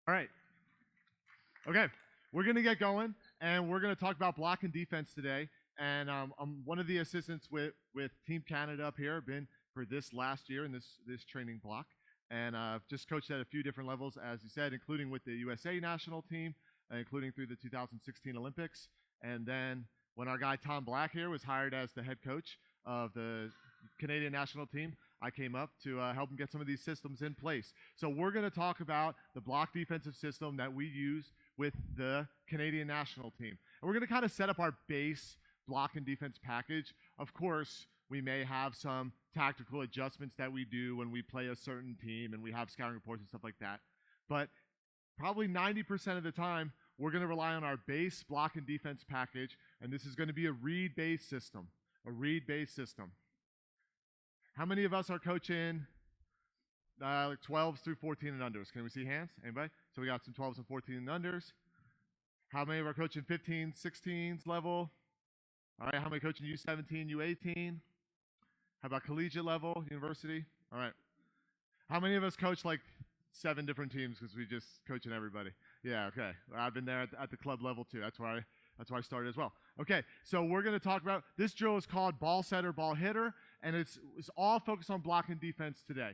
All right. Okay. We're going to get going, and we're going to talk about block and defense today. And I'm one of the assistants with Team Canada up here. I've been for this last year in this training block. And I've just coached at a few different levels, as you said, including with the USA national team, including through the 2016 Olympics. And then when our guy Tom Black here was hired as the head coach of the Canadian national team, I came up to help him get some of these systems in place. So we're going to talk about the block defensive system that we use with the Canadian national team. And we're going to kind of set up our base block and defense package. Of course, we may have some tactical adjustments that we do when we play a certain team and we have scouting reports and stuff like that. But probably 90% of the time, we're going to rely on our base block and defense package, and this is going to be a read-based system, How many of us are coaching like 12s through 14 and unders? Can we see hands? Anybody? So we got some 12s and 14 and unders. How many are coaching 15s, 16s level? All right, how many coaching U17, U18? How about collegiate level, university? All right. How many of us coach like 7 different teams because we just coaching everybody? Yeah, okay. I've been there at the club level too. That's where I started as well. Okay, so we're going to talk about, this drill is called ball setter, ball hitter, and it's all focused on block and defense today.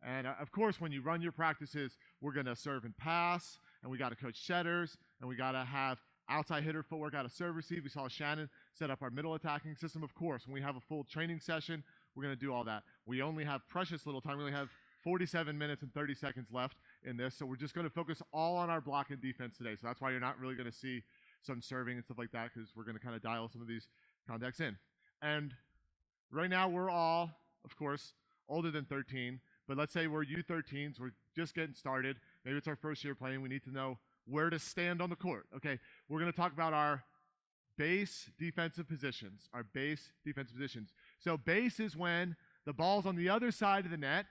And of course, when you run your practices, we're going to serve and pass, and we got to coach setters, and we got to have outside hitter footwork out of serve receive. We saw Shannon set up our middle attacking system. Of course, when we have a full training session, we're going to do all that. We only have precious little time. We only have 47 minutes and 30 seconds left in this, so we're just going to focus all on our block and defense today. So that's why you're not really going to see some serving and stuff like that, because we're going to kind of dial some of these contacts in. And right now, we're all, of course, older than 13, but let's say we're U13s, we're just getting started. Maybe it's our first year playing. We need to know where to stand on the court. Okay, we're going to talk about our base defensive positions, So base is when the ball's on the other side of the net,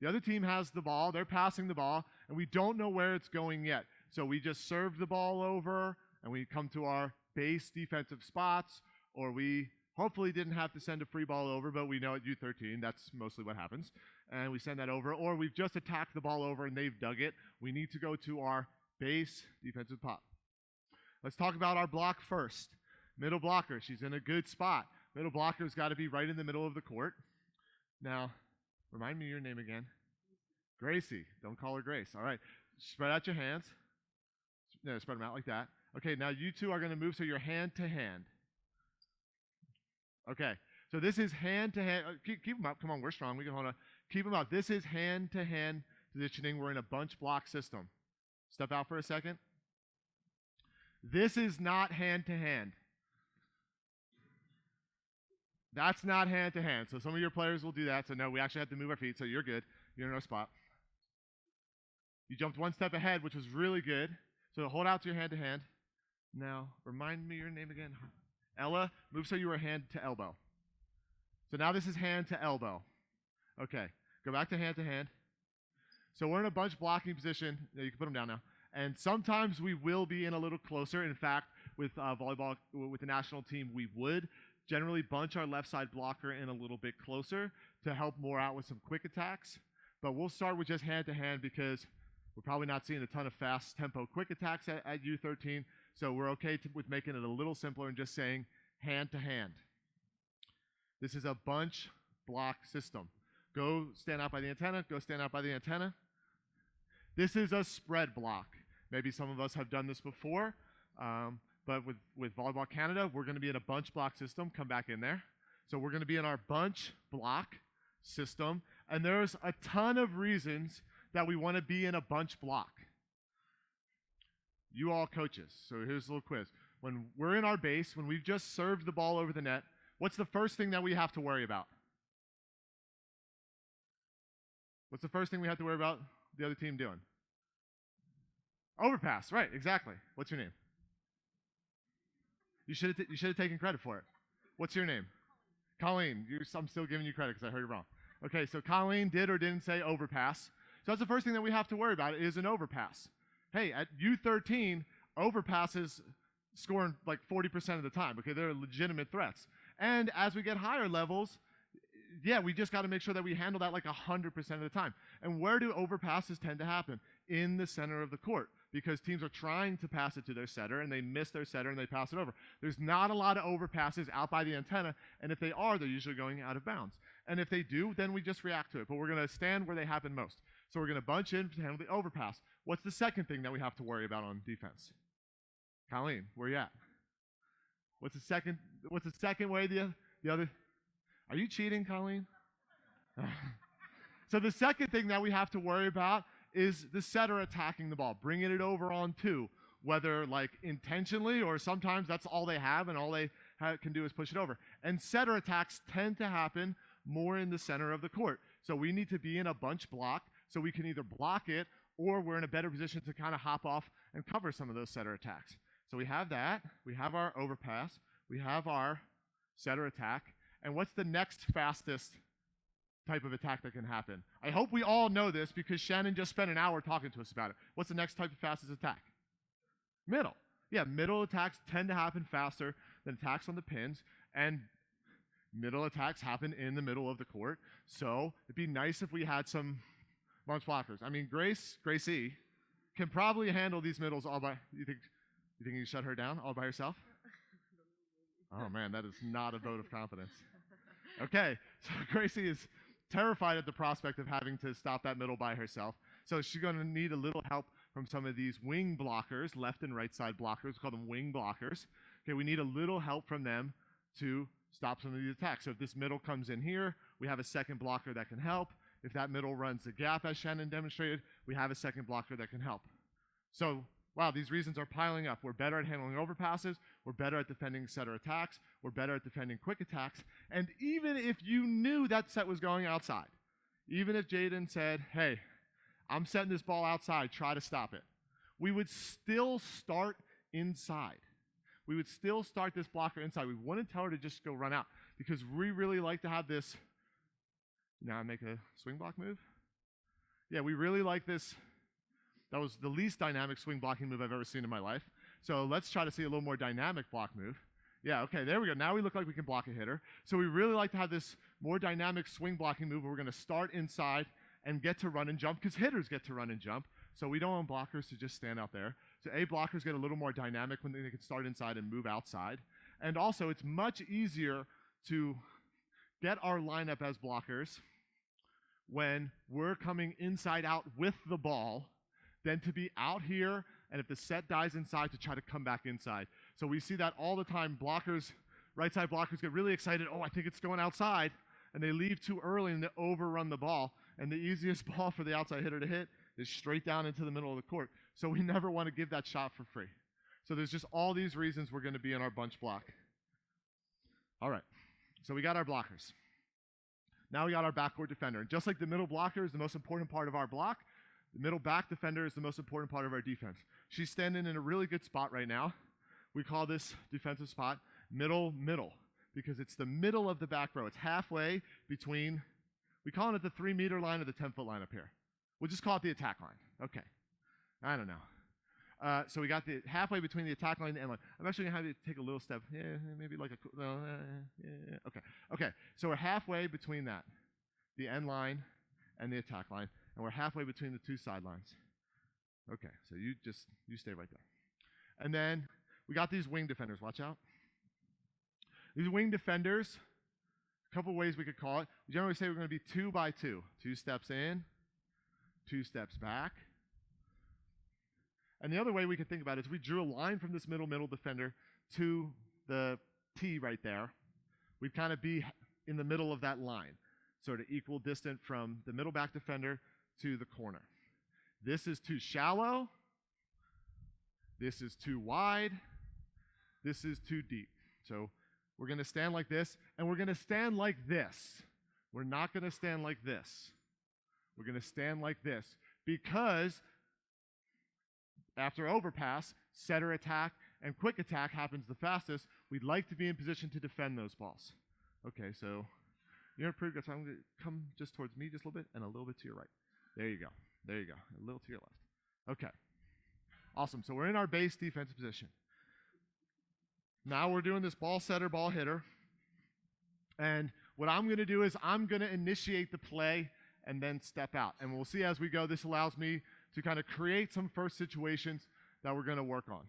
the other team has the ball, they're passing the ball, and we don't know where it's going yet. So we just serve the ball over, and we come to our base defensive spots, or we hopefully didn't have to send a free ball over, but we know at U13 that's mostly what happens. And we send that over, or we've just attacked the ball over and they've dug it. We need to go to our base defensive pop. Let's talk about our block first. Middle blocker, she's in a good spot. Middle blocker's got to be right in the middle of the court. Now, remind me your name again. Gracie. Don't call her Grace. All right. Spread out your hands. No, spread them out like that. Okay, now you two are going to move so you're hand to hand. Okay, so this is hand to hand. Keep them up. Come on, we're strong. We can hold on. Keep them up. This is hand to hand positioning. We're in a bunch block system. Step out for a second. This is not hand to hand. That's not hand to hand. So some of your players will do that. So no, we actually have to move our feet. So you're good. You're in our spot. You jumped one step ahead, which was really good. So hold out to your hand to hand. Now, remind me your name again. Ella, move so you were hand to elbow. So now this is hand to elbow. Okay, go back to hand. So we're in a bunch blocking position. You can put them down now. And sometimes we will be in a little closer. In fact, with volleyball, with the national team, we would generally bunch our left side blocker in a little bit closer to help more out with some quick attacks. But we'll start with just hand to hand because we're probably not seeing a ton of fast tempo quick attacks at U13. So we're okay with making it a little simpler and just saying hand to hand. This is a bunch block system. Go stand out by the antenna. Go stand out by the antenna. This is a spread block. Maybe some of us have done this before, but with Volleyball Canada, we're going to be in a bunch block system. Come back in there. So we're going to be in our bunch block system, and there's a ton of reasons that we want to be in a bunch block. You all coaches, so here's a little quiz. When we're in our base, when we've just served the ball over the net, what's the first thing that we have to worry about? What's the first thing we have to worry about the other team doing? Overpass, right, exactly. What's your name? You should have taken credit for it. What's your name? Colleen. I'm still giving you credit because I heard it wrong. Okay, so Colleen did or didn't say overpass. So that's the first thing that we have to worry about is an overpass. Hey, at U13, overpasses scoring like 40% of the time. Okay, they're legitimate threats. And as we get higher levels, yeah, we just got to make sure that we handle that like 100% of the time. And where do overpasses tend to happen? in the center of the court because teams are trying to pass it to their setter and they miss their setter and they pass it over. There's not a lot of overpasses out by the antenna, and if they are, they're usually going out of bounds. And if they do, then we just react to it. But we're going to stand where they happen most. So we're going to bunch in to handle the overpass. What's the second thing that we have to worry about on defense? Colleen, where you at? What's the second way the other? Are you cheating, Colleen? So the second thing that we have to worry about is the setter attacking the ball, bringing it over on two, whether like intentionally or sometimes that's all they have and all they can do is push it over. And setter attacks tend to happen more in the center of the court. So we need to be in a bunch block so we can either block it or we're in a better position to kind of hop off and cover some of those setter attacks. So we have that. We have our overpass. We have our setter attack. And what's the next fastest type of attack that can happen? I hope we all know this because Shannon just spent an hour talking to us about it. What's the next type of fastest attack? Middle. Yeah, middle attacks tend to happen faster than attacks on the pins, and middle attacks happen in the middle of the court. So it'd be nice if we had some bunch blockers. I mean, Gracie can probably handle these middles all by. You think you can shut her down all by herself? Oh man, that is not a vote of confidence. Okay, so Gracie is terrified at the prospect of having to stop that middle by herself. So she's going to need a little help from some of these wing blockers, left and right side blockers. We call them wing blockers. Okay, we need a little help from them to stop some of these attacks. So if this middle comes in here, we have a second blocker that can help. If that middle runs the gap, as Shannon demonstrated, we have a second blocker that can help. So, wow, these reasons are piling up. We're better at handling overpasses. We're better at defending setter attacks. We're better at defending quick attacks. And even if you knew that set was going outside, even if Jaden said, hey, I'm setting this ball outside, try to stop it, we would still start inside. We would still start this blocker inside. We wouldn't tell her to just go run out because we really like to have this. Now make a swing block move. Yeah, we really like this. That was the least dynamic swing blocking move I've ever seen in my life. So let's try to see a little more dynamic block move. Yeah, okay, there we go. Now we look like we can block a hitter. So we really like to have this more dynamic swing blocking move where we're going to start inside and get to run and jump because hitters get to run and jump. So we don't want blockers to just stand out there. So blockers get a little more dynamic when they can start inside and move outside. And also it's much easier to get our lineup as blockers when we're coming inside out with the ball than to be out here and if the set dies inside to try to come back inside. So we see that all the time. Blockers, right side blockers get really excited. Oh, I think it's going outside. And they leave too early and they overrun the ball. And the easiest ball for the outside hitter to hit is straight down into the middle of the court. So we never want to give that shot for free. So there's just all these reasons we're going to be in our bunch block. All right, so we got our blockers. Now we got our backcourt defender. And just like the middle blocker is the most important part of our block, the middle back defender is the most important part of our defense. She's standing in a really good spot right now. We call this defensive spot middle because it's the middle of the back row. It's halfway between, we call it the 3-meter line or the 10-foot line up here. We'll just call it the attack line. Okay. I don't know. So we got the halfway between the attack line and the end line. I'm actually going to have you take a little step. Yeah, maybe like a, no, yeah. Okay. So we're halfway between that, the end line and the attack line. And we're halfway between the two sidelines. Okay, so you stay right there. And then we got these wing defenders. Watch out. These wing defenders, a couple ways we could call it. We generally say we're going to be 2 by 2. 2 steps in, 2 steps back. And the other way we could think about it is we drew a line from this middle defender to the T right there. We'd kind of be in the middle of that line, sort of equal distant from the middle back defender to the corner. This is too shallow. This is too wide. This is too deep. So we're going to stand like this, and we're going to stand like this. We're not going to stand like this. We're going to stand like this because after overpass, setter attack, and quick attack happens the fastest. We'd like to be in position to defend those balls. Okay, so you're pretty good. So I'm going to come just towards me just a little bit and a little bit to your right. There you go. There you go. A little to your left. Okay. Awesome. So we're in our base defensive position. Now we're doing this ball setter, ball hitter. And what I'm going to do is I'm going to initiate the play and then step out. And we'll see as we go, this allows me to kind of create some first situations that we're going to work on.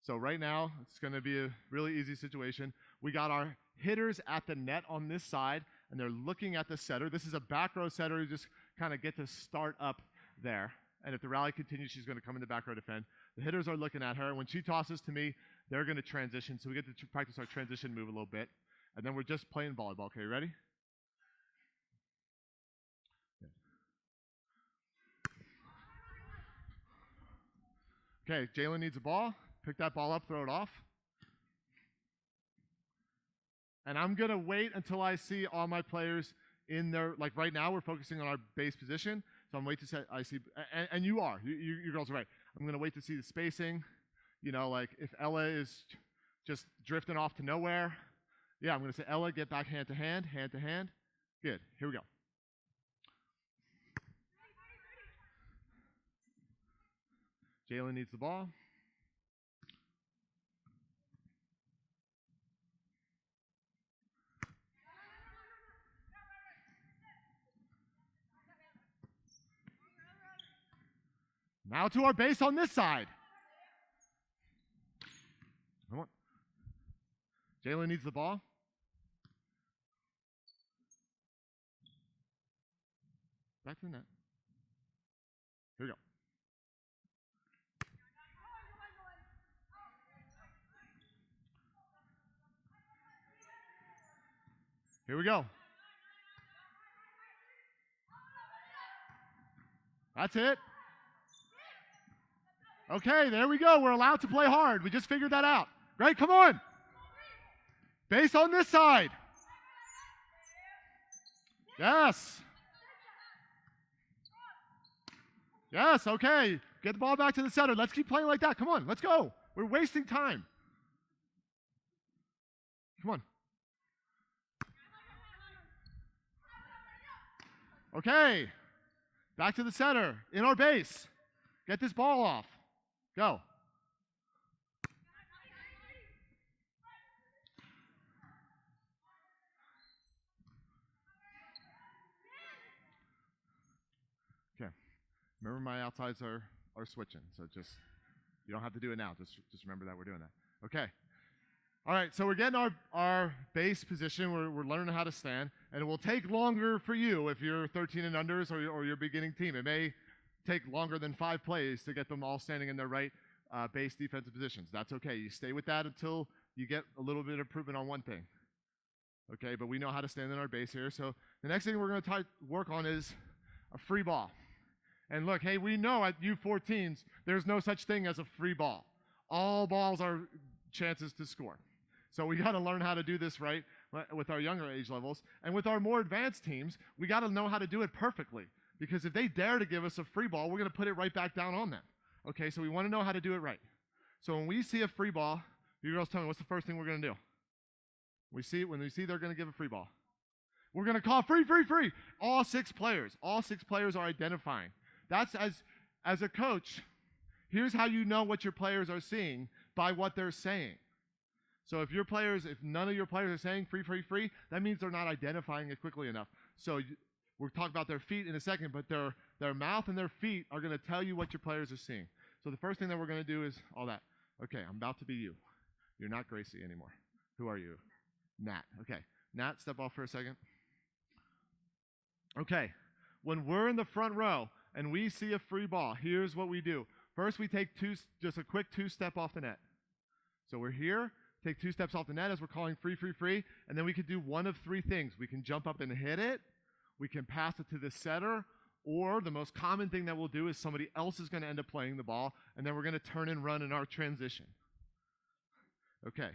So right now, it's going to be a really easy situation. We got our hitters at the net on this side, and they're looking at the setter. This is a back row setter who just kind of get to start up there. And if the rally continues, she's going to come in the back row defend. The hitters are looking at her. When she tosses to me, they're going to transition. So we get to practice our transition move a little bit. And then we're just playing volleyball. Okay, ready? Okay, Jalen needs a ball. Pick that ball up, throw it off. And I'm going to wait until I see all my players in their, like right now, we're focusing on our base position. So I'm waiting to set, I see, and you are, you girls are right. I'm going to wait to see the spacing. You know, like if Ella is just drifting off to nowhere, yeah, I'm going to say, Ella, get back hand to hand, hand to hand. Good, here we go. Jalen needs the ball. Now to our base on this side. Come on. Jalen needs the ball. Back to the net. Here we go. Here we go. That's it. Okay, there we go. We're allowed to play hard. We just figured that out. Right, come on. Base on this side. Yes. Yes, okay. Get the ball back to the center. Let's keep playing like that. Come on, let's go. We're wasting time. Come on. Okay. Back to the center. In our base. Get this ball off. Go. Okay. Remember my outsides are switching, so just, you don't have to do it now. Just remember that we're doing that. Okay. All right, so we're getting our base position. We're learning how to stand, and it will take longer for you if you're 13 and unders or your beginning team. It may take longer than 5 plays to get them all standing in their right base defensive positions. That's okay. You stay with that until you get a little bit of improvement on one thing. Okay, but we know how to stand in our base here. So the next thing we're going to work on is a free ball. And look, hey, we know at U14s, there's no such thing as a free ball. All balls are chances to score. So we got to learn how to do this right with our younger age levels. And with our more advanced teams, we got to know how to do it perfectly. Because if they dare to give us a free ball, we're going to put it right back down on them. Okay, so we want to know how to do it right. So when we see a free ball, you girls tell me, what's the first thing we're going to do? When we see they're going to give a free ball, we're going to call free, free, free. All 6 players are identifying. That's as a coach, here's how you know what your players are seeing by what they're saying. So if none of your players are saying free, free, free, that means they're not identifying it quickly enough. So we'll talk about their feet in a second, but their mouth and their feet are going to tell you what your players are seeing. So the first thing that we're going to do is all that. Okay, I'm about to be you. You're not Gracie anymore. Who are you? Nat. Okay, Nat, step off for a second. Okay, when we're in the front row and we see a free ball, here's what we do. First, we take just a quick 2-step off the net. So we're here, take 2 steps off the net as we're calling free, free, free, and then we could do one of 3 things. We can jump up and hit it, we can pass it to the setter, or the most common thing that we'll do is somebody else is going to end up playing the ball, and then we're going to turn and run in our transition. Okay.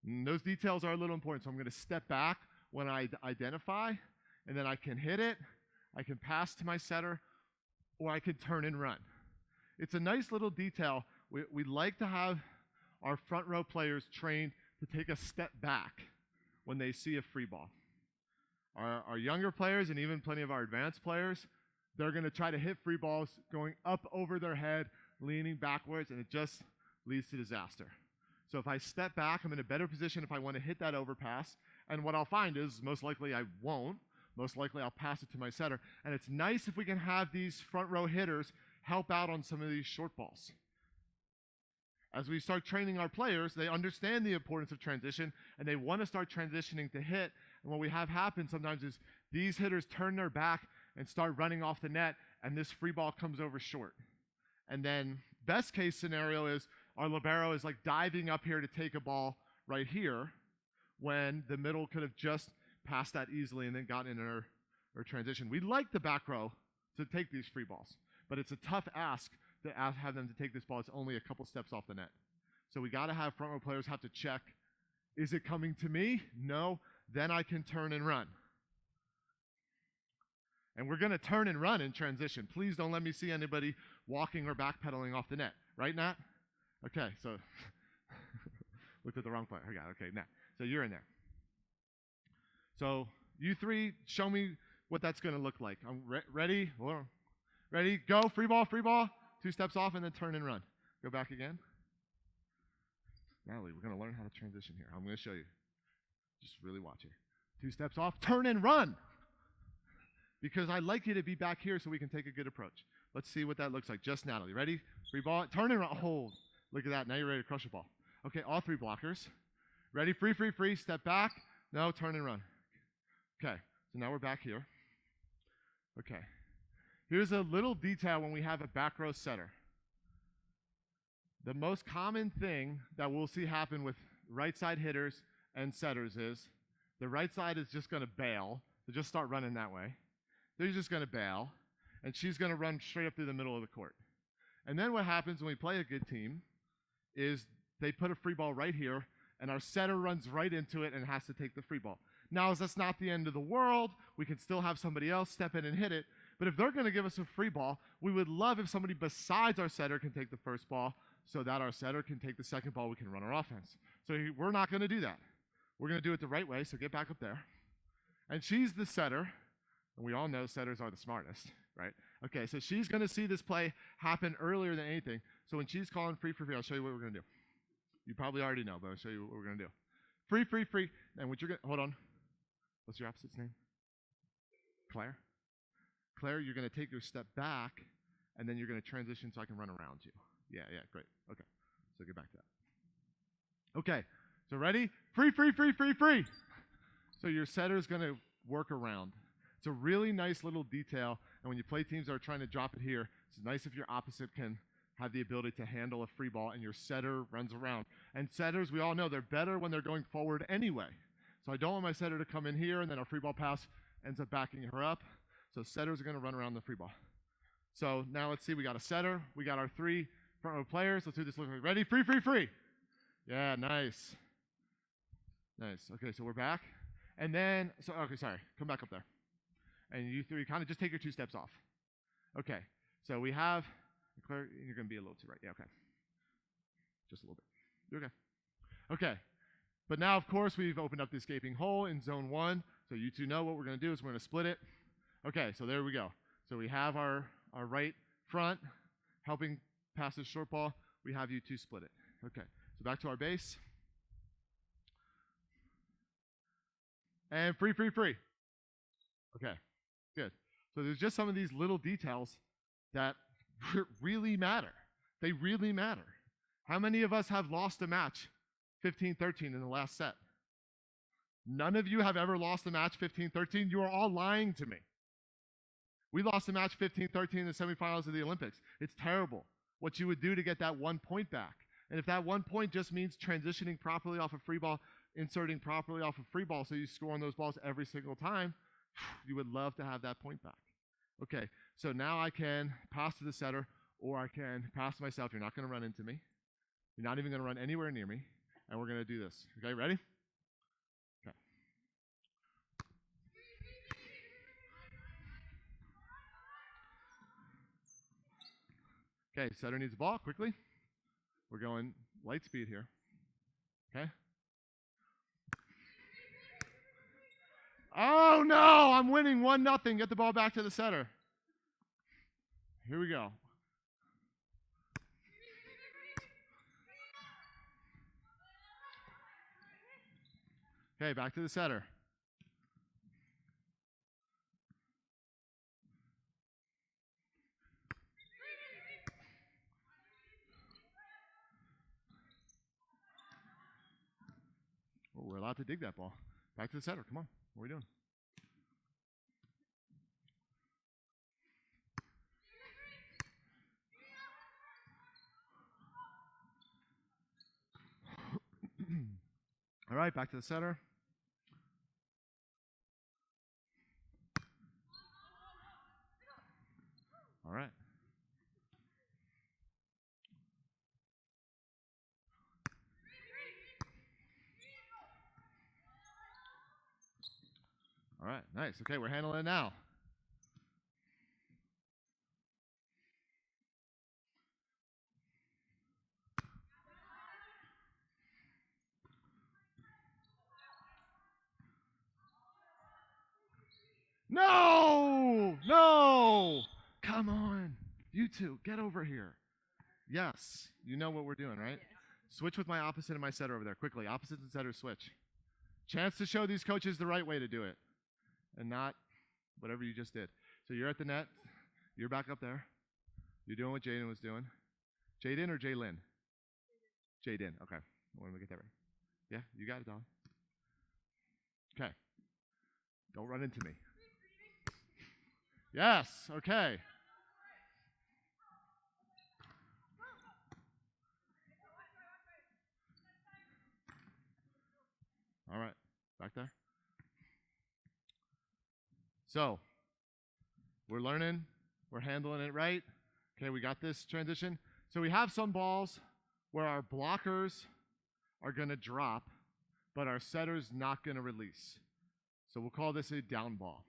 And those details are a little important, so I'm going to step back when I identify, and then I can hit it, I can pass to my setter, or I can turn and run. It's a nice little detail. We like to have our front row players trained to take a step back when they see a free ball. Our younger players and even plenty of our advanced players, they're going to try to hit free balls going up over their head, leaning backwards, and it just leads to disaster. So if I step back, I'm in a better position if I want to hit that overpass. And what I'll find is most likely I won't, most likely I'll pass it to my setter. And it's nice if we can have these front row hitters help out on some of these short balls. As we start training our players, they understand the importance of transition, and they want to start transitioning to hit. And what we have happen sometimes is these hitters turn their back and start running off the net, and this free ball comes over short. And then best case scenario is our libero is like diving up here to take a ball right here when the middle could have just passed that easily and then gotten in our transition. We like the back row to take these free balls, but it's a tough ask to have them to take this ball. It's only a couple steps off the net. So we got to have front row players have to check, is it coming to me? No. Then I can turn and run. And we're going to turn and run in transition. Please don't let me see anybody walking or backpedaling off the net. Right, Nat? Okay, so looked at the wrong player. Okay, Nat. So you're in there. So you three, show me what that's going to look like. I'm ready? Ready? Go. Free ball, free ball. 2 steps off and then turn and run. Go back again. Natalie, we're going to learn how to transition here. I'm going to show you. Just really watch here. 2 steps off, turn and run. Because I like you to be back here so we can take a good approach. Let's see what that looks like. Just Natalie. Ready? Free ball. Turn and run. Hold. Look at that. Now you're ready to crush the ball. Okay, all 3 blockers. Ready? Free, free, free. Step back. No, turn and run. Okay, so now we're back here. Okay. Here's a little detail when we have a back row setter. The most common thing that we'll see happen with right side hitters and setters is the right side is just going to bail. So just start running that way. They're just going to bail, and she's going to run straight up through the middle of the court. And then what happens when we play a good team is they put a free ball right here, and our setter runs right into it and has to take the free ball. Now, that's not the end of the world. We can still have somebody else step in and hit it. But if they're going to give us a free ball, we would love if somebody besides our setter can take the first ball so that our setter can take the second ball. We can run our offense. So we're not going to do that. We're going to do it the right way, so get back up there. And she's the setter, and we all know setters are the smartest, right? Okay, so she's going to see this play happen earlier than anything. So when she's calling free, free, free, I'll show you what we're going to do. You probably already know, but I'll show you what we're going to do. Free, free, free. And what you're going to, hold on. What's your opposite's name? Claire? Claire, you're going to take your step back, and then you're going to transition so I can run around you. Yeah, great. Okay, so get back to that. Okay, so ready? Free, free, free, free, free. So your setter's going to work around. It's a really nice little detail, and when you play teams that are trying to drop it here, it's nice if your opposite can have the ability to handle a free ball and your setter runs around. And setters, we all know, they're better when they're going forward anyway. So I don't want my setter to come in here and then our free ball pass ends up backing her up. So setters are going to run around the free ball. So now let's see, we got a setter, we got our 3 front row players. Let's do this. Ready? Free, free, free. Yeah, nice. Nice. Okay, so we're back. And then, okay, sorry, come back up there. And you 3 kind of just take your 2 steps off. Okay, so we have, Claire, you're going to be a little too right. Yeah, okay. Just a little bit. You're okay. Okay. But now, of course, we've opened up the escaping hole in zone 1. So you 2 know what we're going to do is we're going to split it. Okay, so there we go. So we have our right front helping pass this short ball. We have you 2 split it. Okay, so back to our base. And free, free, free. Okay, good. So there's just some of these little details that really matter. They really matter. How many of us have lost a match 15-13 in the last set? None of you have ever lost a match 15-13. You are all lying to me. We lost a match 15-13 in the semifinals of the Olympics. It's terrible what you would do to get that 1 point back. And if that 1 point just means transitioning properly off a free ball, inserting properly off a free ball so you score on those balls every single time, you would love to have that point back. Okay, so now I can pass to the setter or I can pass to myself. You're not going to run into me. You're not even going to run anywhere near me. And we're going to do this. Okay, ready? Okay. Okay, setter needs the ball quickly. We're going light speed here. Okay. Oh no, I'm winning 1-0. Get the ball back to the setter. Here we go. Okay, back to the setter. allowed to dig that ball. Back to the setter. Come on. What are we doing? All right, back to the setter. All right. All right, nice. Okay, we're handling it now. No! No! Come on. You two, get over here. Yes. You know what we're doing, right? Yes. Switch with my opposite and my setter over there. Quickly. Opposites and setters switch. Chance to show these coaches the right way to do it and not whatever you just did. So you're at the net. You're back up there. You're doing what Jaden was doing. Jaden or Jaylyn? Jaden. Okay. When we get that right. Yeah, you got it, Don. Okay. Don't run into me. Yes. Okay. All right. Back there. So, we're learning. We're handling it right. Okay, we got this transition. So we have some balls where our blockers are going to drop, but our setter's not going to release. So we'll call this a down ball.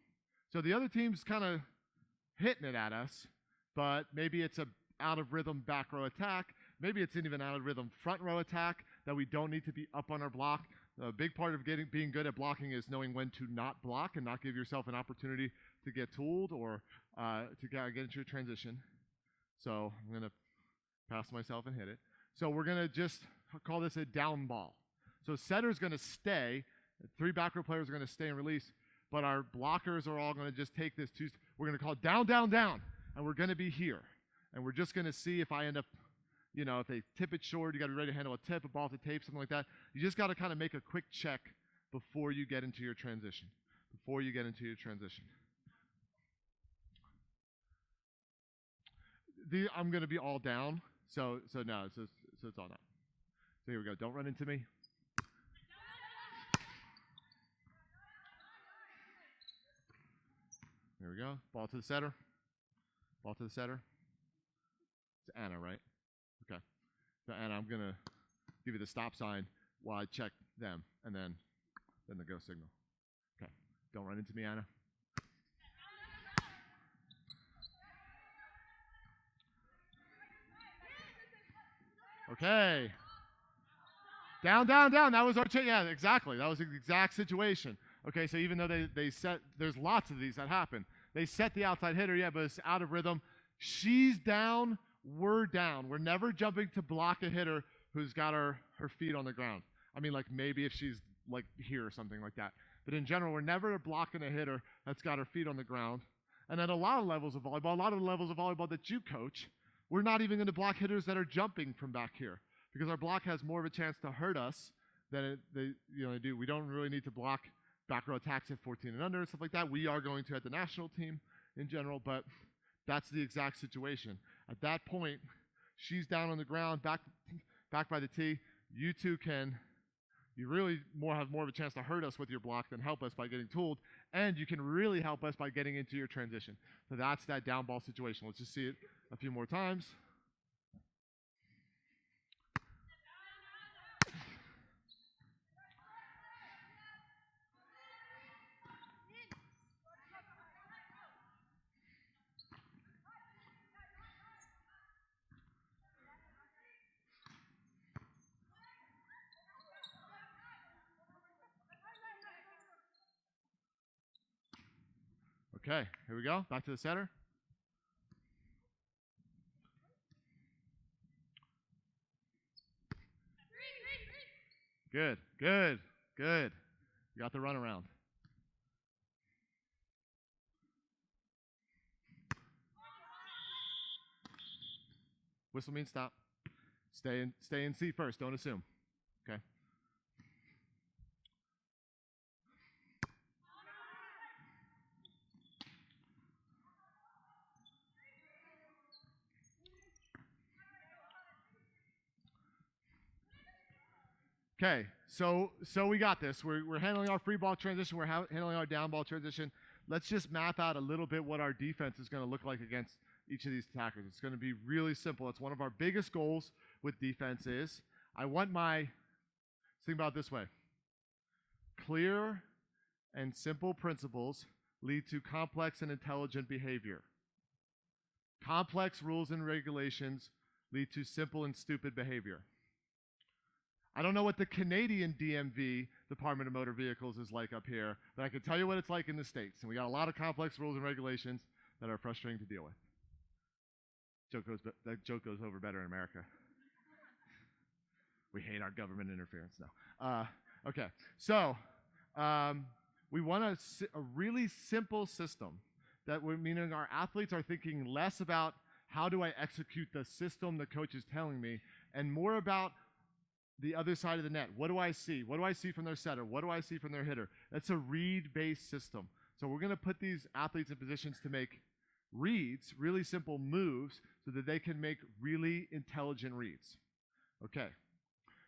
So the other team's kind of hitting it at us, but maybe it's a out of rhythm back row attack. Maybe it's an even out of rhythm front row attack that we don't need to be up on our block. A big part of being good at blocking is knowing when to not block and not give yourself an opportunity to get tooled or to get into a transition. So I'm going to pass myself and hit it. So we're going to just call this a down ball. So setter's going to stay. 3 back row players are going to stay and release, but our blockers are all going to just take this. We're going to call it down, down, down, and we're going to be here. And we're just going to see if I end up, if they tip it short, you got to be ready to handle a tip, a ball off the tape, something like that. You just got to kind of make a quick check before you get into your transition. I'm going to be all down, so it's all down. So here we go. Don't run into me. There we go. Ball to the setter. It's Anna, right? Okay. So Anna, I'm going to give you the stop sign while I check them, and then the go signal. Okay. Don't run into me, Anna. Okay. Down, down, down. That was our yeah, exactly. That was the exact situation. Okay, so even though they set, there's lots of these that happen. They set the outside hitter, yeah, but it's out of rhythm. She's down, we're down. We're never jumping to block a hitter who's got her feet on the ground. I mean, like maybe if she's like here or something like that. But in general, we're never blocking a hitter that's got her feet on the ground. And at a lot of the levels of volleyball that you coach, we're not even going to block hitters that are jumping from back here because our block has more of a chance to hurt us than they do. We don't really need to block back row attacks at 14 and under and stuff like that. We are going to at the national team in general, but that's the exact situation. At that point, she's down on the ground, back by the tee. You two you really have more of a chance to hurt us with your block than help us by getting tooled, and you can really help us by getting into your transition. So that's that down ball situation. Let's just see it a few more times. Okay, here we go. Back to the center. Good, good, good. You got the run around. Whistle means stop. Stay in C first. Don't assume. Okay. Okay, so we got this. We're handling our free ball transition. We're handling our down ball transition. Let's just map out a little bit what our defense is going to look like against each of these attackers. It's going to be really simple. It's one of our biggest goals with defense is I want think about it this way. Clear and simple principles lead to complex and intelligent behavior. Complex rules and regulations lead to simple and stupid behavior. I don't know what the Canadian DMV, Department of Motor Vehicles, is like up here, but I can tell you what it's like in the States. And we got a lot of complex rules and regulations that are frustrating to deal with. That joke goes over better in America. We hate our government interference now. Okay, so we want a really simple system meaning our athletes are thinking less about how do I execute the system the coach is telling me, and more about the other side of the net. What do I see? What do I see from their setter? What do I see from their hitter? That's a read-based system. So we're going to put these athletes in positions to make reads, really simple moves, so that they can make really intelligent reads. Okay.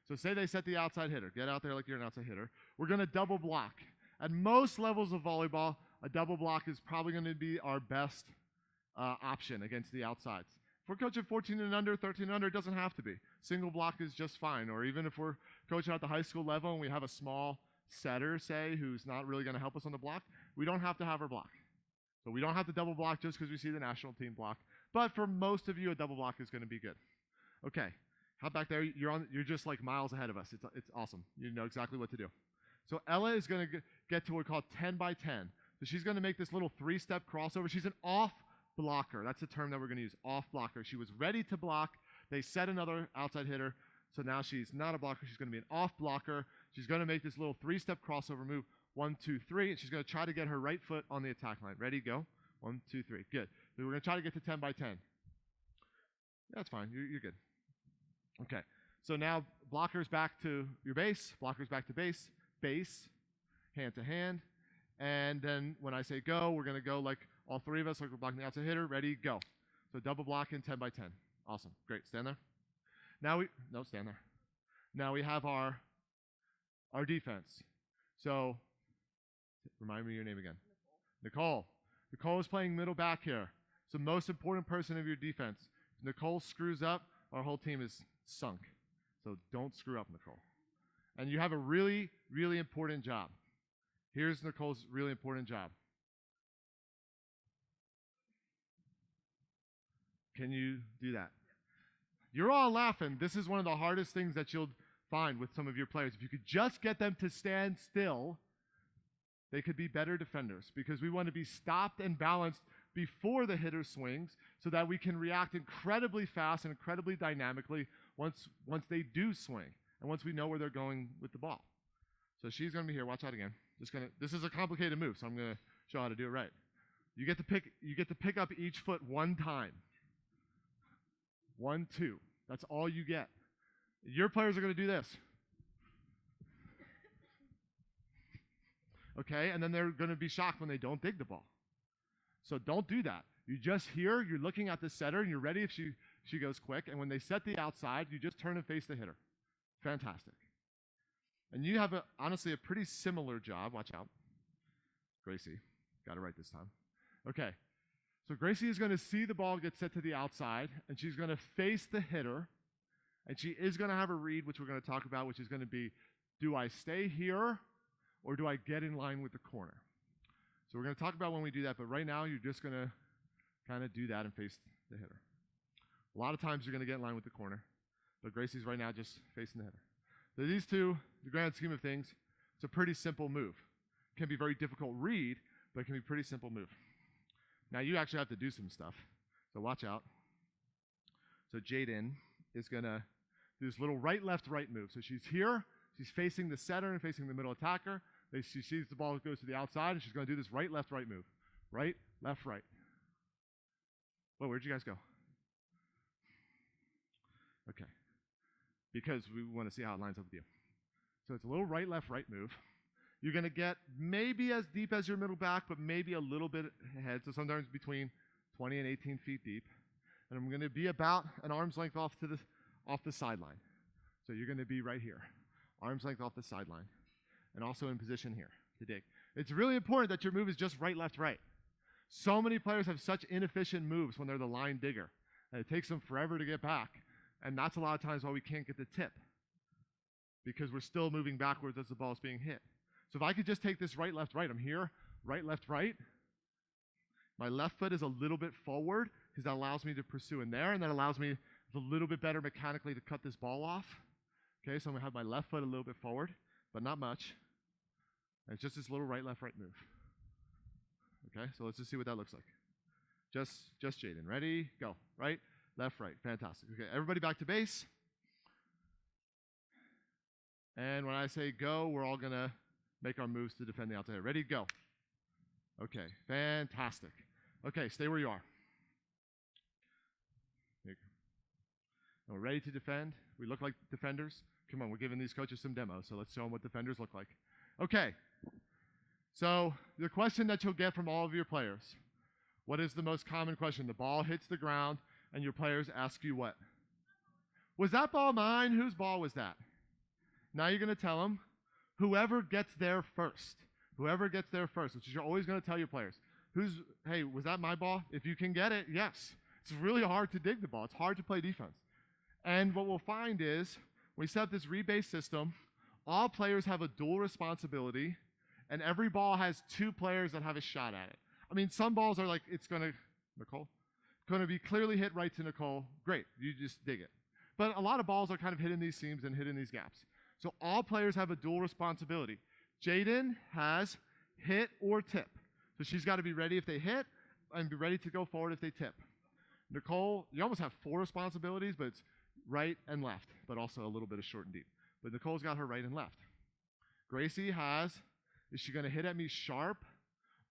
So say they set the outside hitter. Get out there like you're an outside hitter. We're going to double block. At most levels of volleyball, a double block is probably going to be our best option against the outsides. If we're coaching 14 and under, 13 and under, it doesn't have to be. Single block is just fine. Or even if we're coaching at the high school level and we have a small setter, say, who's not really going to help us on the block, we don't have to have her block. So we don't have to double block just because we see the national team block. But for most of you, a double block is going to be good. Okay, how back there? You're just like miles ahead of us. It's awesome. You know exactly what to do. So Ella is going to get to what we call 10 by 10. So she's going to make this little 3-step crossover. She's an off blocker. That's the term that we're going to use, off blocker. She was ready to block. They set another outside hitter. So now she's not a blocker. She's going to be an off blocker. She's going to make this little 3-step crossover move. 1, 2, 3. And she's going to try to get her right foot on the attack line. Ready, go. 1, 2, 3. Good. So we're going to try to get to 10 by 10. Yeah, that's fine. You're good. Okay. So now blockers back to your base. Blockers back to base. Base. Hand to hand. And then when I say go, we're going to go like all three of us, like we're blocking the outside hitter. Ready, go. So double block in 10 by 10. Awesome. Great. Stand there. Stand there. Now we have our defense. So remind me your name again. Nicole. Nicole is playing middle back here. It's the most important person of your defense. If Nicole screws up, our whole team is sunk. So don't screw up, Nicole. And you have a really, really important job. Here's Nicole's really important job. Can you do that? You're all laughing. This is one of the hardest things that you'll find with some of your players. If you could just get them to stand still, they could be better defenders, because we want to be stopped and balanced before the hitter swings so that we can react incredibly fast and incredibly dynamically once they do swing and once we know where they're going with the ball. So she's going to be here. Watch out again. This is a complicated move, so I'm going to show how to do it right. You get to pick up each foot one time. 1, 2. That's all you get. Your players are going to do this. Okay, and then they're going to be shocked when they don't dig the ball. So don't do that. You just here, you're looking at the setter, and you're ready if she goes quick. And when they set the outside, you just turn and face the hitter. Fantastic. And you have, honestly, a pretty similar job. Watch out. Gracie. Got it right this time. Okay. So Gracie is going to see the ball get set to the outside, and she's going to face the hitter. And she is going to have a read, which we're going to talk about, which is going to be, do I stay here or do I get in line with the corner? So we're going to talk about when we do that, but right now you're just going to kind of do that and face the hitter. A lot of times you're going to get in line with the corner, but Gracie's right now just facing the hitter. So these two, the grand scheme of things, it's a pretty simple move. It can be very difficult read, but it can be a pretty simple move. Now you actually have to do some stuff, so watch out. So Jaden is going to do this little right, left, right move. So she's here, she's facing the setter and facing the middle attacker. She sees the ball goes to the outside, and she's going to do this right, left, right move. Right, left, right. Whoa, where'd you guys go? Okay. Because we want to see how it lines up with you. So it's a little right, left, right move. You're going to get maybe as deep as your middle back, but maybe a little bit ahead, so sometimes between 20 and 18 feet deep. And I'm going to be about an arm's length off the sideline. So you're going to be right here. arm's length off the sideline, and also in position here to dig. It's really important that your move is just right, left, right. So many players have such inefficient moves when they're the line digger, and it takes them forever to get back, and that's a lot of times why we can't get the tip, because we're still moving backwards as the ball is being hit. So if I could just take this right, left, right, I'm here, right, left, right. My left foot is a little bit forward because that allows me to pursue in there, and that allows me a little bit better mechanically to cut this ball off. Okay, so I'm gonna have my left foot a little bit forward, but not much. And it's just this little right, left, right move. Okay, so let's just see what that looks like. Just Jaden. Ready? Go. Right, left, right. Fantastic. Okay, everybody back to base. And when I say go, we're all gonna make our moves to defend the outside. Ready? Go. Okay, fantastic. Okay, stay where you are. Here you go. And we're ready to defend. We look like defenders. Come on, we're giving these coaches some demos, so let's show them what defenders look like. Okay, so the question that you'll get from all of your players, what is the most common question? The ball hits the ground, and your players ask you what? Was that ball mine? Whose ball was that? Now you're going to tell them, whoever gets there first. Whoever gets there first, which you're always going to tell your players. Hey, was that my ball? If you can get it, yes. It's really hard to dig the ball. It's hard to play defense. And what we'll find is, when we set up this rebase system, all players have a dual responsibility, and every ball has two players that have a shot at it. I mean, some balls are like, it's going to be clearly hit right to Nicole. Great, you just dig it. But a lot of balls are kind of hitting these seams and hitting these gaps. So all players have a dual responsibility. Jaden has hit or tip. So she's got to be ready if they hit and be ready to go forward if they tip. Nicole, you almost have 4 responsibilities, but it's right and left, but also a little bit of short and deep. But Nicole's got her right and left. Gracie has, is she going to hit at me sharp,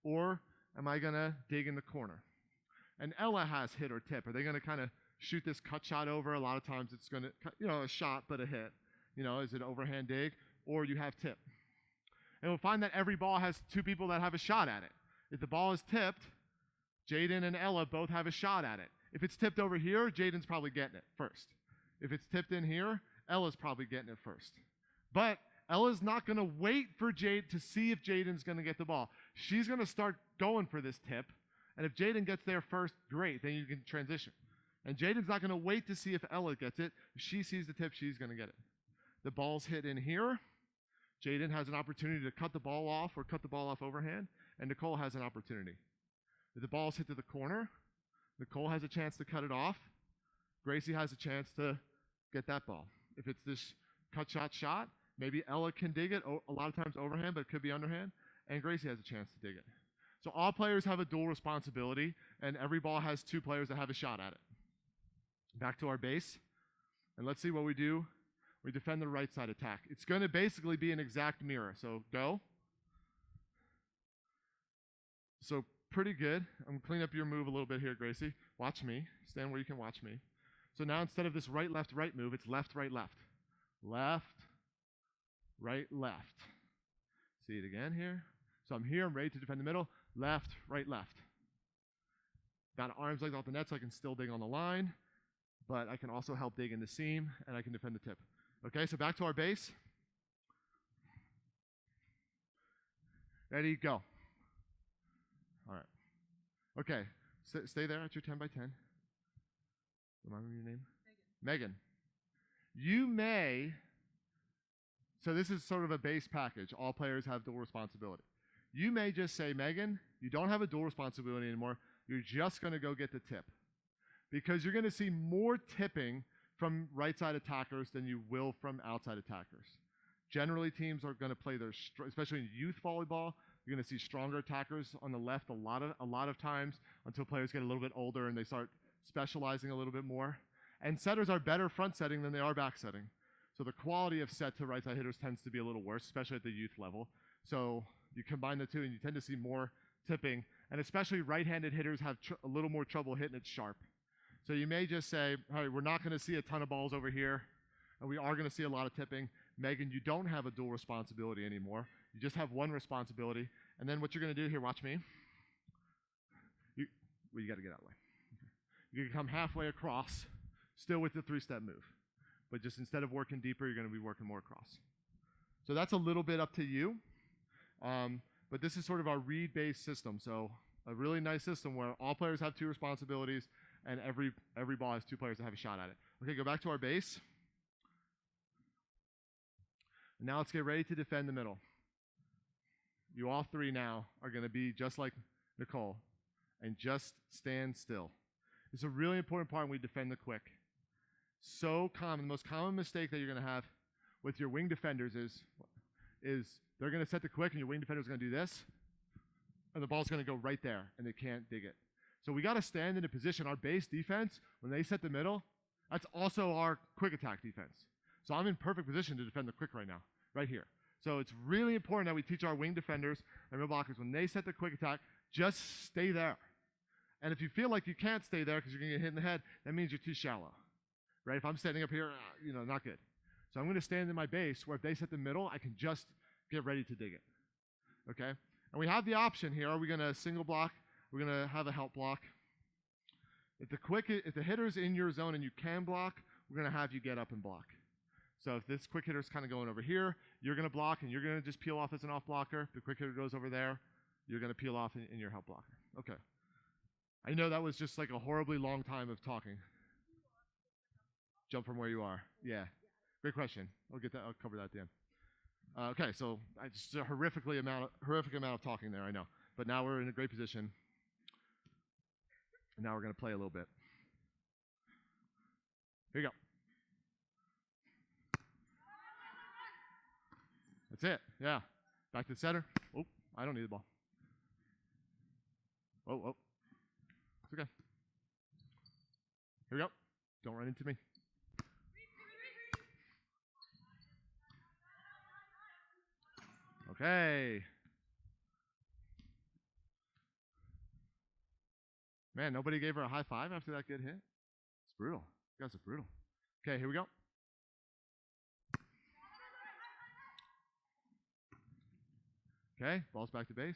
or am I going to dig in the corner? And Ella has hit or tip. Are they going to kind of shoot this cut shot over? A lot of times it's going to, a shot but a hit. Is it overhand dig? Or you have tip. And we'll find that every ball has 2 people that have a shot at it. If the ball is tipped, Jaden and Ella both have a shot at it. If it's tipped over here, Jaden's probably getting it first. If it's tipped in here, Ella's probably getting it first. But Ella's not going to wait for Jade to see if Jaden's going to get the ball. She's going to start going for this tip. And if Jaden gets there first, great, then you can transition. And Jaden's not going to wait to see if Ella gets it. If she sees the tip, she's going to get it. The ball's hit in here. Jaden has an opportunity to cut the ball off or cut the ball off overhand, and Nicole has an opportunity. If the ball's hit to the corner, Nicole has a chance to cut it off. Gracie has a chance to get that ball. If it's this cut shot, maybe Ella can dig it, a lot of times overhand, but it could be underhand, and Gracie has a chance to dig it. So all players have a dual responsibility, and every ball has 2 players that have a shot at it. Back to our base, and let's see what we do. We defend the right side attack. It's going to basically be an exact mirror. So go. So pretty good. I'm going to clean up your move a little bit here, Gracie. Watch me. Stand where you can watch me. So now instead of this right, left, right move, it's left, right, left. Left, right, left. See it again here. So I'm here. I'm ready to defend the middle. Left, right, left. Got arms length off the net so I can still dig on the line, but I can also help dig in the seam, and I can defend the tip. Okay, so back to our base. Ready, go. All right. Okay, stay there at your 10 by 10. Remind me of your name? Megan. You may, so this is sort of a base package. All players have dual responsibility. You may just say, Megan, you don't have a dual responsibility anymore. You're just going to go get the tip. Because you're going to see more tipping from right side attackers than you will from outside attackers. Generally, teams are going to play especially in youth volleyball, you're going to see stronger attackers on the left a lot of times until players get a little bit older and they start specializing a little bit more. And setters are better front setting than they are back setting. So the quality of set to right side hitters tends to be a little worse, especially at the youth level. So you combine the two and you tend to see more tipping. And especially right-handed hitters have a little more trouble hitting it sharp. So you may just say, all right, we're not going to see a ton of balls over here, and we are going to see a lot of tipping. Megan, you don't have a dual responsibility anymore. You just have one responsibility. And then what you're going to do here, watch me. You got to get out of the way. Okay. You can come halfway across, still with the 3-step move. But just instead of working deeper, you're going to be working more across. So that's a little bit up to you. But this is sort of our read-based system. So a really nice system where all players have 2 responsibilities and every ball has 2 players that have a shot at it. Okay, go back to our base. Now let's get ready to defend the middle. You all 3 now are going to be just like Nicole and just stand still. It's a really important part when we defend the quick. So common, the most common mistake that you're going to have with your wing defenders is they're going to set the quick and your wing defender is going to do this, and the ball's going to go right there, and they can't dig it. So we got to stand in a position. Our base defense, when they set the middle, that's also our quick attack defense. So I'm in perfect position to defend the quick right now, right here. So it's really important that we teach our wing defenders and middle blockers, when they set the quick attack, just stay there. And if you feel like you can't stay there because you're going to get hit in the head, that means you're too shallow, right? If I'm standing up here, not good. So I'm going to stand in my base where if they set the middle, I can just get ready to dig it, okay? And we have the option here. Are we going to single block? We're going to have a help block. If the hitter's in your zone and you can block, we're going to have you get up and block. So if this quick hitter's kind of going over here, you're going to block and you're going to just peel off as an off blocker. If the quick hitter goes over there, you're going to peel off in your help blocker. Okay. I know that was just like a horribly long time of talking. Jump from where you are. Yeah. Great question. I'll cover that at the end. Okay, so just a horrific amount of talking there, I know. But now we're in a great position. And now we're going to play a little bit. Here you go. That's it. Yeah. Back to the center. Oh, I don't need the ball. Oh. It's okay. Here we go. Don't run into me. Okay. Man, nobody gave her a high five after that good hit. It's brutal. You guys are brutal. Okay, here we go. Okay, ball's back to base.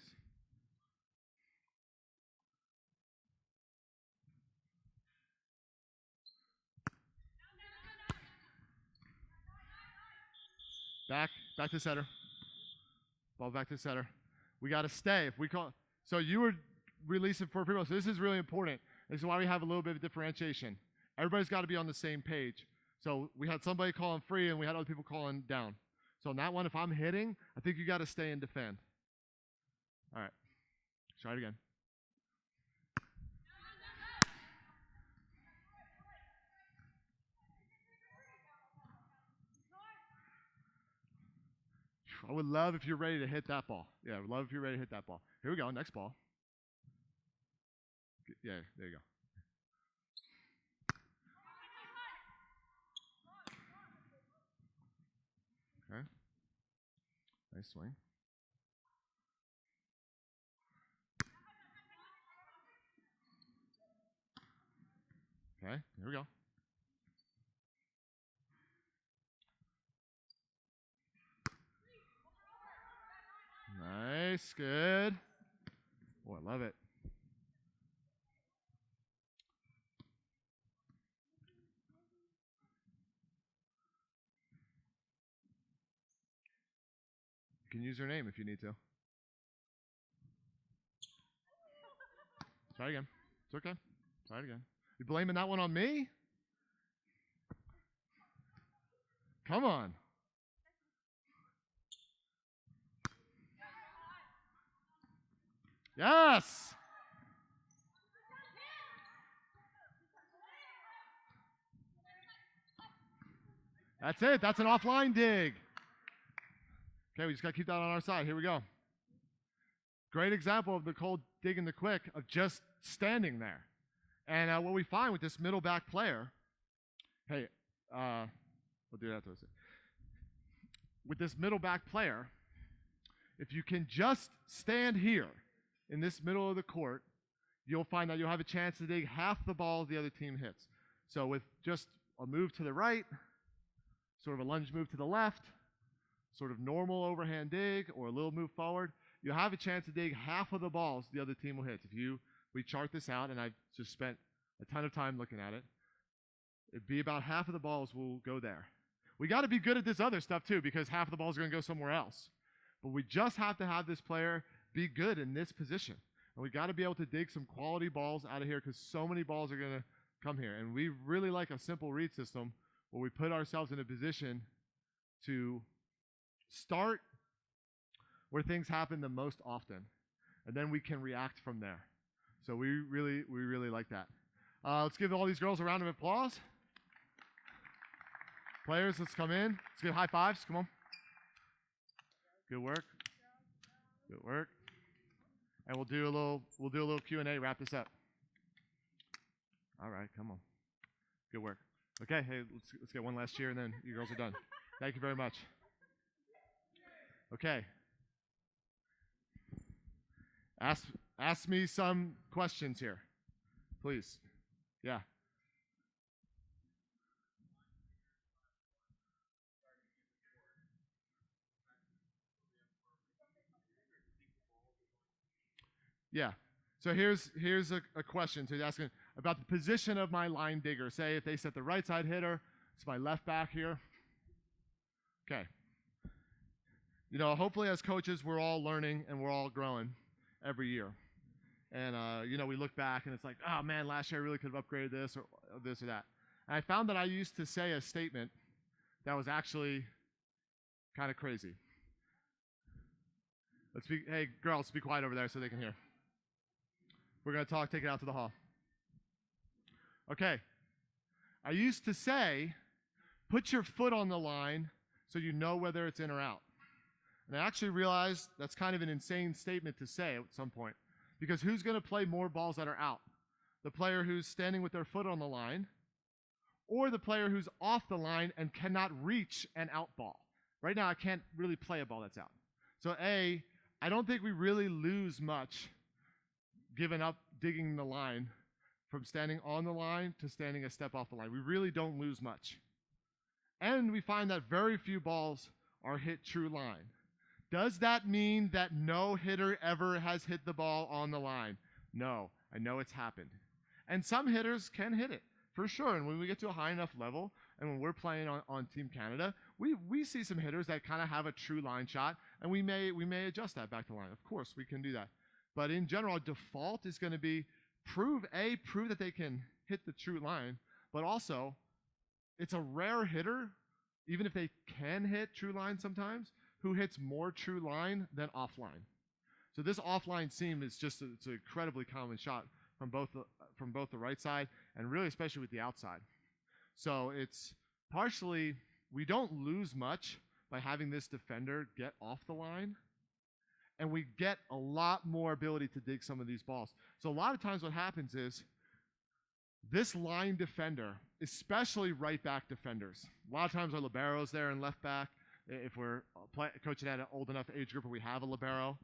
Back to center. Ball back to center. We got to stay. If we call, so you were releasing for people. So this is really important. This is why we have a little bit of differentiation. Everybody's got to be on the same page. So we had somebody calling free and we had other people calling down. So on that one, if I'm hitting, I think you got to stay and defend. All right. Try it again. I would love if you're ready to hit that ball. Yeah, I would love if you're ready to hit that ball. Here we go, next ball. Yeah, there you go. Okay. Nice swing. Okay, here we go. Nice, good. Oh, I love it. You can use your name if you need to. Try it again. It's okay. Try it again. You blaming that one on me? Come on. Yes. That's it. That's an offline dig. Okay, we just got to keep that on our side. Here we go. Great example of Nicole digging the quick of just standing there. And what we find with this middle back player, hey, we'll do that to us. With this middle back player, if you can just stand here in this middle of the court, you'll find that you'll have a chance to dig half the ball the other team hits. So with just a move to the right, sort of a lunge move to the left, sort of normal overhand dig, or a little move forward, you'll have a chance to dig half of the balls the other team will hit. We chart this out, and I've just spent a ton of time looking at it. It'd be about half of the balls will go there. We got to be good at this other stuff too, because half of the balls are going to go somewhere else. But we just have to have this player be good in this position. And we got to be able to dig some quality balls out of here, because so many balls are going to come here. And we really like a simple read system where we put ourselves in a position to start where things happen the most often, and then we can react from there. So we really like that. Let's give all these girls a round of applause. Players, let's come in. Let's give high fives. Come on. Good work. Good work. And we'll do a little Q&A. Wrap this up. All right, come on. Good work. Okay, hey, let's get one last cheer, and then you girls are done. Thank you very much. Okay. Ask me some questions here, please. Yeah. Yeah. So here's a question. So he's asking about the position of my line digger. Say if they set the right side hitter, it's my left back here. Okay. You know, hopefully as coaches, we're all learning and we're all growing every year. And, you know, we look back and it's like, oh man, last year I really could have upgraded this or that. And I found that I used to say a statement that was actually kind of crazy. Hey girls, be quiet over there so they can hear. We're going to talk, take it out to the hall. Okay. I used to say, put your foot on the line so you know whether it's in or out. And I actually realized that's kind of an insane statement to say at some point. Because who's going to play more balls that are out? The player who's standing with their foot on the line, or the player who's off the line and cannot reach an out ball? Right now, I can't really play a ball that's out. So I don't think we really lose much giving up digging the line from standing on the line to standing a step off the line. We really don't lose much. And we find that very few balls are hit true line. Does that mean that no hitter ever has hit the ball on the line? No, I know it's happened. And some hitters can hit it, for sure. And when we get to a high enough level, and when we're playing on Team Canada, we see some hitters that kind of have a true line shot, and we may adjust that back to line. Of course, we can do that. But in general, our default is going to be prove that they can hit the true line, but also it's a rare hitter, even if they can hit true line sometimes, who hits more true line than offline. So this offline seam is it's an incredibly common shot from both the right side and really especially with the outside. So it's partially, we don't lose much by having this defender get off the line, and we get a lot more ability to dig some of these balls. So a lot of times what happens is this line defender, especially right back defenders, a lot of times our liberos there and left back, if we're coaching at an old enough age group where we have a libero,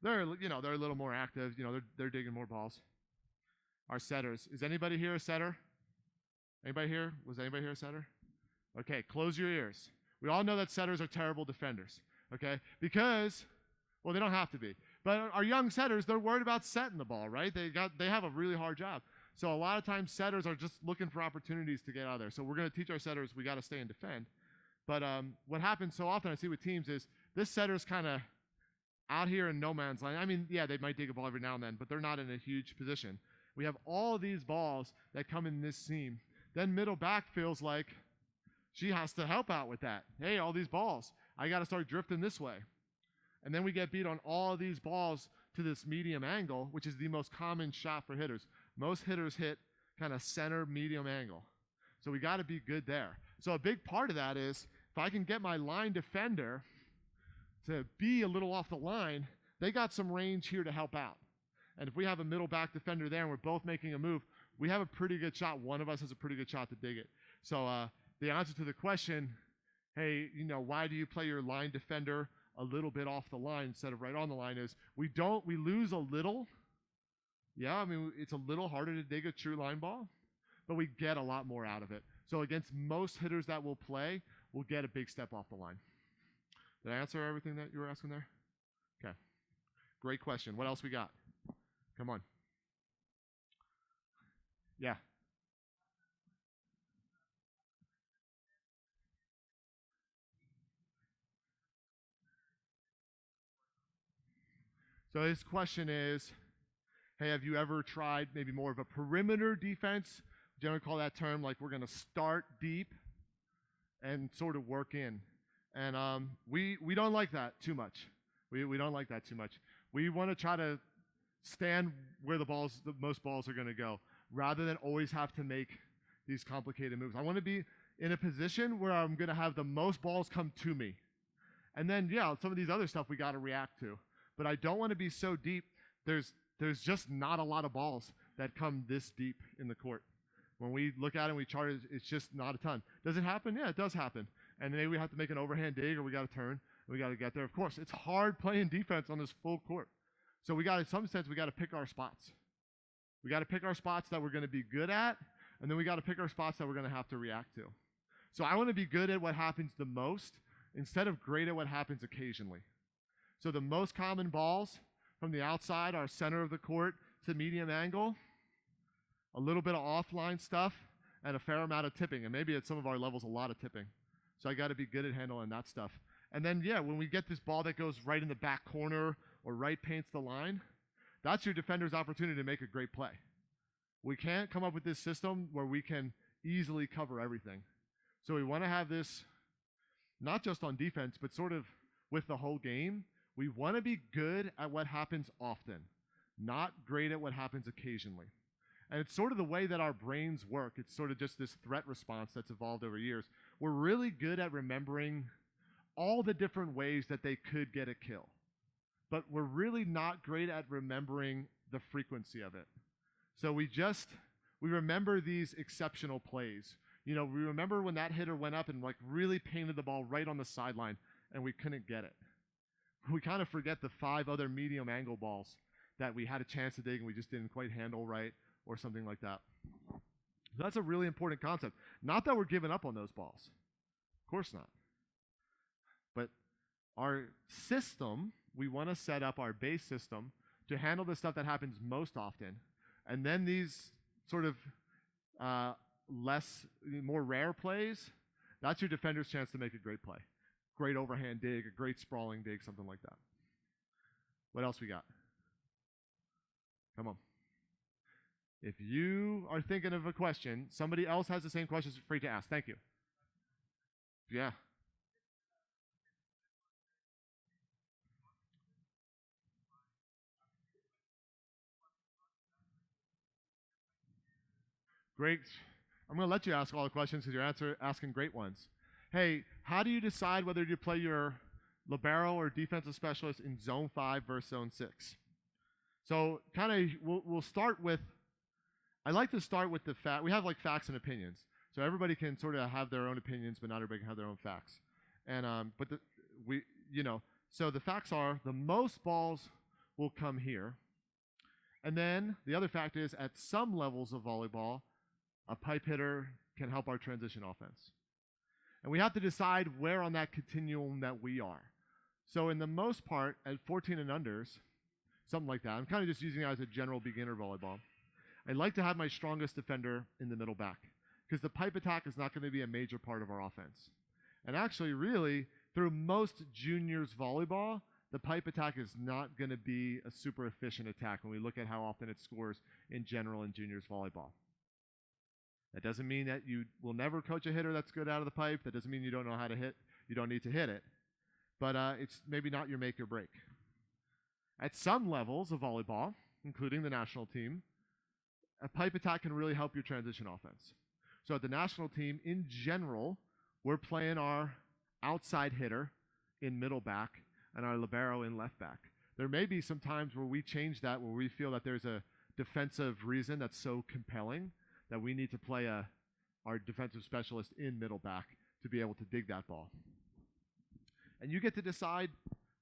they're a little more active. They're digging more balls. Our setters. Is anybody here a setter? Anybody here? Was anybody here a setter? Okay, close your ears. We all know that setters are terrible defenders. Okay, because they don't have to be. But our young setters, they're worried about setting the ball, right? They have a really hard job. So a lot of times setters are just looking for opportunities to get out of there. So we're going to teach our setters we got to stay and defend. But what happens so often I see with teams is this setter's kind of out here in no man's land. I mean, yeah, they might dig a ball every now and then, but they're not in a huge position. We have all these balls that come in this seam. Then middle back feels like she has to help out with that. Hey, all these balls. I got to start drifting this way. And then we get beat on all these balls to this medium angle, which is the most common shot for hitters. Most hitters hit kind of center medium angle. So we got to be good there. So a big part of that is if I can get my line defender to be a little off the line, they got some range here to help out. And if we have a middle back defender there and we're both making a move, we have a pretty good shot. One of us has a pretty good shot to dig it. So the answer to the question, hey, why do you play your line defender a little bit off the line instead of right on the line is we lose a little. Yeah, I mean, it's a little harder to dig a true line ball, but we get a lot more out of it. So against most hitters that will play, we'll get a big step off the line. Did I answer everything that you were asking there? Okay. Great question. What else we got? Come on. Yeah. So his question is, hey, have you ever tried maybe more of a perimeter defense? We generally call that term like we're going to start deep and sort of work in. And we don't like that too much. We don't like that too much. We want to try to stand where the most balls are going to go, rather than always have to make these complicated moves. I want to be in a position where I'm going to have the most balls come to me. And then, yeah, some of these other stuff we got to react to. But I don't want to be so deep. There's just not a lot of balls that come this deep in the court. When we look at it and we chart it, it's just not a ton. Does it happen? Yeah, it does happen. And maybe we have to make an overhand dig, or we got to turn, and we got to get there. Of course, it's hard playing defense on this full court. So we got, in some sense, we got to pick our spots. We got to pick our spots that we're going to be good at, and then we got to pick our spots that we're going to have to react to. So I want to be good at what happens the most instead of great at what happens occasionally. So the most common balls from the outside are center of the court to medium angle, a little bit of offline stuff, and a fair amount of tipping. And maybe at some of our levels, a lot of tipping. So I got to be good at handling that stuff. And then, yeah, when we get this ball that goes right in the back corner or right paints the line, that's your defender's opportunity to make a great play. We can't come up with this system where we can easily cover everything. So we want to have this not just on defense, but sort of with the whole game. We want to be good at what happens often, not great at what happens occasionally. And it's sort of the way that our brains work. It's sort of just this threat response that's evolved over years. We're really good at remembering all the different ways that they could get a kill. But we're really not great at remembering the frequency of it. So we remember these exceptional plays. You know, we remember when that hitter went up and like really painted the ball right on the sideline and we couldn't get it. We kind of forget the 5 other medium angle balls that we had a chance to dig and we just didn't quite handle right or something like that. So that's a really important concept. Not that we're giving up on those balls. Of course not. But our system, we want to set up our base system to handle the stuff that happens most often. And then these sort of more rare plays, that's your defender's chance to make a great play. Great overhand dig, a great sprawling dig, something like that. What else we got? Come on. If you are thinking of a question, somebody else has the same question, feel free to ask. Thank you. Yeah. Great. I'm going to let you ask all the questions because you're asking great ones. Hey, how do you decide whether you play your libero or defensive specialist in zone 5 versus zone 6? So kind of we'll start with, I like to start with the fact, we have like facts and opinions. So everybody can sort of have their own opinions, but not everybody can have their own facts. And so the facts are the most balls will come here. And then the other fact is at some levels of volleyball, a pipe hitter can help our transition offense. And we have to decide where on that continuum that we are. So in the most part, at 14 and unders, something like that, I'm kind of just using it as a general beginner volleyball. I'd like to have my strongest defender in the middle back because the pipe attack is not going to be a major part of our offense. And actually, really, through most juniors volleyball, the pipe attack is not going to be a super efficient attack when we look at how often it scores in general in juniors volleyball. That doesn't mean that you will never coach a hitter that's good out of the pipe. That doesn't mean you don't know how to hit. You don't need to hit it. But it's maybe not your make or break. At some levels of volleyball, including the national team, a pipe attack can really help your transition offense. So at the national team, in general, we're playing our outside hitter in middle back and our libero in left back. There may be some times where we change that, where we feel that there's a defensive reason that's so compelling that we need to play our defensive specialist in middle back to be able to dig that ball. And you get to decide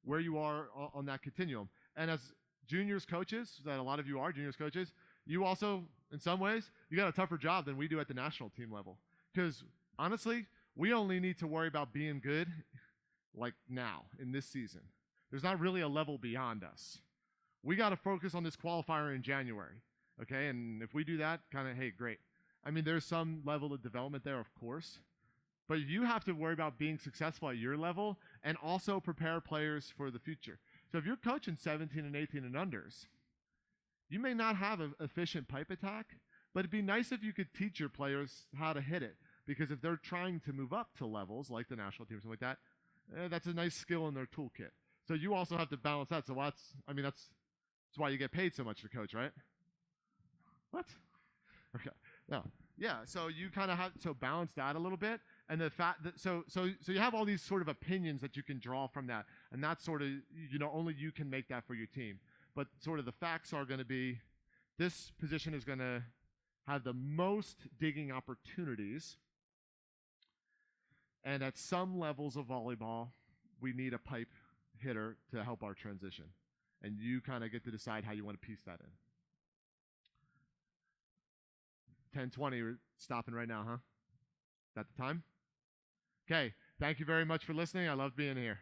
where you are on that continuum. And as juniors coaches, that a lot of you are juniors coaches, you also, in some ways, you got a tougher job than we do at the national team level. Because honestly, we only need to worry about being good like now, in this season. There's not really a level beyond us. We got to focus on this qualifier in January. Okay, and if we do that, kind of, hey, great. I mean, there's some level of development there, of course, but you have to worry about being successful at your level and also prepare players for the future. So if you're coaching 17 and 18 and unders, you may not have an efficient pipe attack, but it'd be nice if you could teach your players how to hit it. Because if they're trying to move up to levels like the national team or something like that, that's a nice skill in their toolkit. So you also have to balance that. So that's why you get paid so much to coach, right? What? Okay. No. Yeah. So you kind of have to balance that a little bit, and the fact that so you have all these sort of opinions that you can draw from that, and that's sort of only you can make that for your team. But sort of the facts are going to be, this position is going to have the most digging opportunities, and at some levels of volleyball, we need a pipe hitter to help our transition, and you kind of get to decide how you want to piece that in. 10:20, we're stopping right now, huh? Is that the time? Okay, thank you very much for listening. I love being here.